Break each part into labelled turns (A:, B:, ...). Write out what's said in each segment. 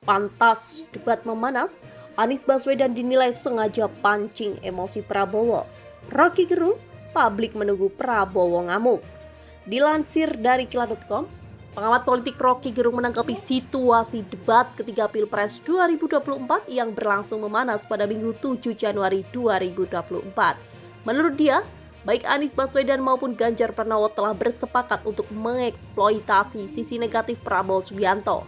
A: Pantas debat memanas, Anies Baswedan dinilai sengaja pancing emosi Prabowo. Rocky Gerung, publik menunggu Prabowo ngamuk. Dilansir dari kilat.com, pengamat politik Rocky Gerung menanggapi situasi debat ketiga Pilpres 2024 yang berlangsung memanas pada Minggu 7 Januari 2024. Menurut dia, baik Anies Baswedan maupun Ganjar Pranowo telah bersepakat untuk mengeksploitasi sisi negatif Prabowo Subianto.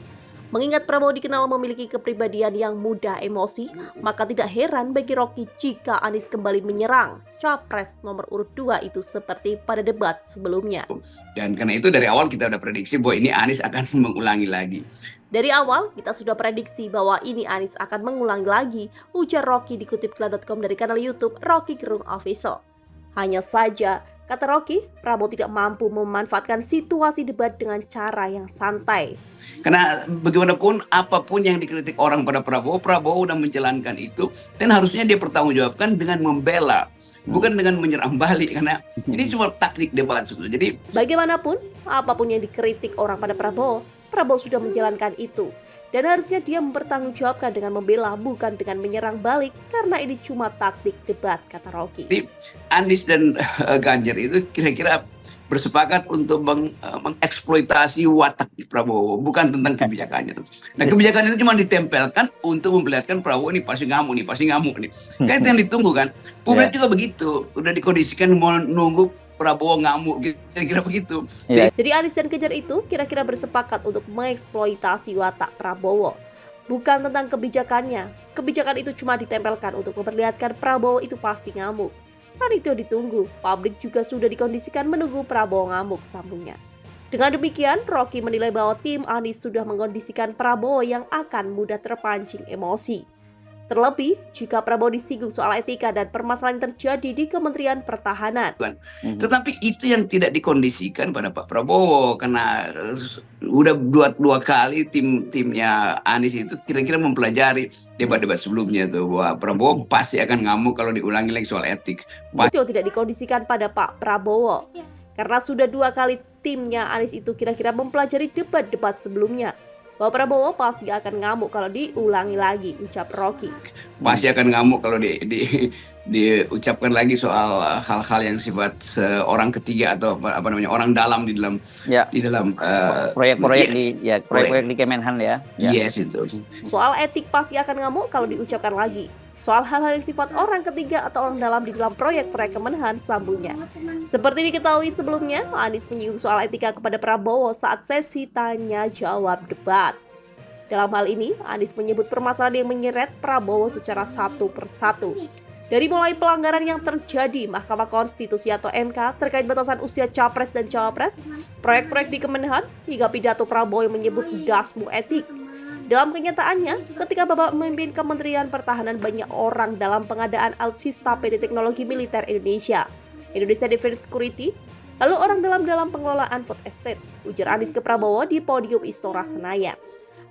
A: Mengingat Prabowo dikenal memiliki kepribadian yang mudah emosi, maka tidak heran bagi Rocky jika Anies kembali menyerang Capres nomor urut 2 itu seperti pada debat sebelumnya.
B: Dan karena itu dari awal kita udah prediksi bahwa ini Anies akan mengulangi lagi.
A: Dari awal kita sudah prediksi bahwa ini Anies akan mengulangi lagi, ujar Rocky dikutip kilat.com dari kanal YouTube Rocky Gerung Official. Hanya saja, kata Rocky, Prabowo tidak mampu memanfaatkan situasi debat dengan cara yang santai.
B: Karena bagaimanapun apapun yang dikritik orang pada Prabowo udah menjalankan itu dan harusnya dia pertanggungjawabkan dengan membela, bukan dengan menyerang balik, karena ini cuma taktik debat sebetulnya. Jadi
A: bagaimanapun, apapun yang dikritik orang pada Prabowo sudah menjalankan itu. Dan harusnya dia mempertanggungjawabkan dengan membela, bukan dengan menyerang balik, karena ini cuma taktik debat, kata Rocky.
B: Jadi Anies dan Ganjar itu kira-kira bersepakat untuk mengeksploitasi watak Prabowo, bukan tentang kebijakannya. Nah, kebijakan itu cuma ditempelkan untuk memperlihatkan Prabowo ini pasti ngamuk nih. Kan itu yang ditunggu kan. Publik juga begitu, udah dikondisikan mau nunggu Prabowo ngamuk, kira-kira begitu.
A: Jadi Anies dan Ganjar itu kira-kira bersepakat untuk mengeksploitasi watak Prabowo. Bukan tentang kebijakannya. Kebijakan itu cuma ditempelkan untuk memperlihatkan Prabowo itu pasti ngamuk. Dan itu yang ditunggu. Publik juga sudah dikondisikan menunggu Prabowo ngamuk, sambungnya. Dengan demikian, Rocky menilai bahwa tim Anies sudah mengkondisikan Prabowo yang akan mudah terpancing emosi. Terlebih, jika Prabowo disinggung soal etika dan permasalahan terjadi di Kementerian Pertahanan.
B: Tetapi itu yang tidak dikondisikan pada Pak Prabowo, karena udah dua kali timnya Anies itu kira-kira mempelajari debat-debat sebelumnya tuh, bahwa Prabowo pasti akan ngamuk kalau diulangi lagi soal etik.
A: Itu tidak dikondisikan pada Pak Prabowo, karena sudah 2 kali timnya Anies itu kira-kira mempelajari debat-debat sebelumnya. Bahwa Prabowo pasti akan ngamuk kalau diulangi lagi, ucap Rocky.
B: Pasti akan ngamuk kalau diucapkan lagi soal hal-hal yang sifat orang ketiga atau apa namanya orang dalam di dalam
C: proyek-proyek di Kemenhan ya.
B: Yes, itu.
A: Soal etik pasti akan ngamuk kalau diucapkan lagi. Soal hal-hal yang sifat orang ketiga atau orang dalam di dalam proyek-proyek Kemenhan, sambungnya. Seperti diketahui sebelumnya, Anies menyinggung soal etika kepada Prabowo saat sesi tanya jawab debat. Dalam hal ini, Anies menyebut permasalahan yang menyeret Prabowo secara satu persatu. Dari mulai pelanggaran yang terjadi Mahkamah Konstitusi atau MK terkait batasan usia Capres dan Cawapres, proyek-proyek di Kemenhan, hingga pidato Prabowo yang menyebut dasmu etik. Dalam kenyataannya, ketika Bapak memimpin Kementerian Pertahanan, banyak orang dalam pengadaan alutsista PT Teknologi Militer Indonesia Defense Security, lalu orang dalam pengelolaan food estate, ujar Anies ke Prabowo di podium Istora Senayan.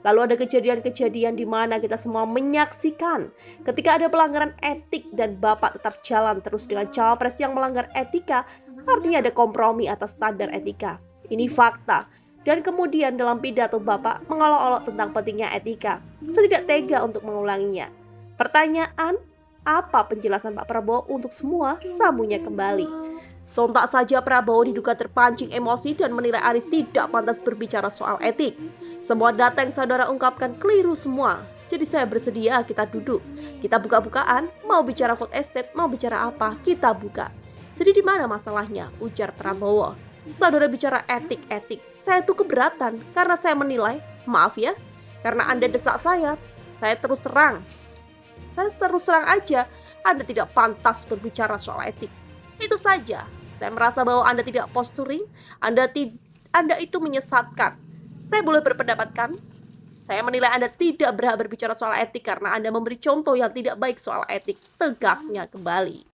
A: Lalu ada kejadian-kejadian di mana kita semua menyaksikan ketika ada pelanggaran etik dan Bapak tetap jalan terus dengan cawapres yang melanggar etika, artinya ada kompromi atas standar etika. Ini fakta. Dan kemudian dalam pidato Bapak mengolok-olok tentang pentingnya etika. Saya tidak tega untuk mengulanginya. Pertanyaan, apa penjelasan Pak Prabowo untuk semua? Sambungnya kembali. Sontak saja Prabowo diduga terpancing emosi dan menilai Anies tidak pantas berbicara soal etik. Semua data yang saudara ungkapkan keliru semua. Jadi saya bersedia kita duduk. Kita buka-bukaan, mau bicara food estate, mau bicara apa, kita buka. Jadi di mana masalahnya? Ujar Prabowo. Saudara bicara etik-etik, saya tuh keberatan karena saya menilai, maaf ya, karena Anda desak saya terus terang. Saya terus terang aja, Anda tidak pantas berbicara soal etik. Itu saja, saya merasa bahwa Anda tidak posturing, Anda itu menyesatkan. Saya boleh berpendapat kan? Saya menilai Anda tidak berhak berbicara soal etik karena Anda memberi contoh yang tidak baik soal etik, tegasnya kembali.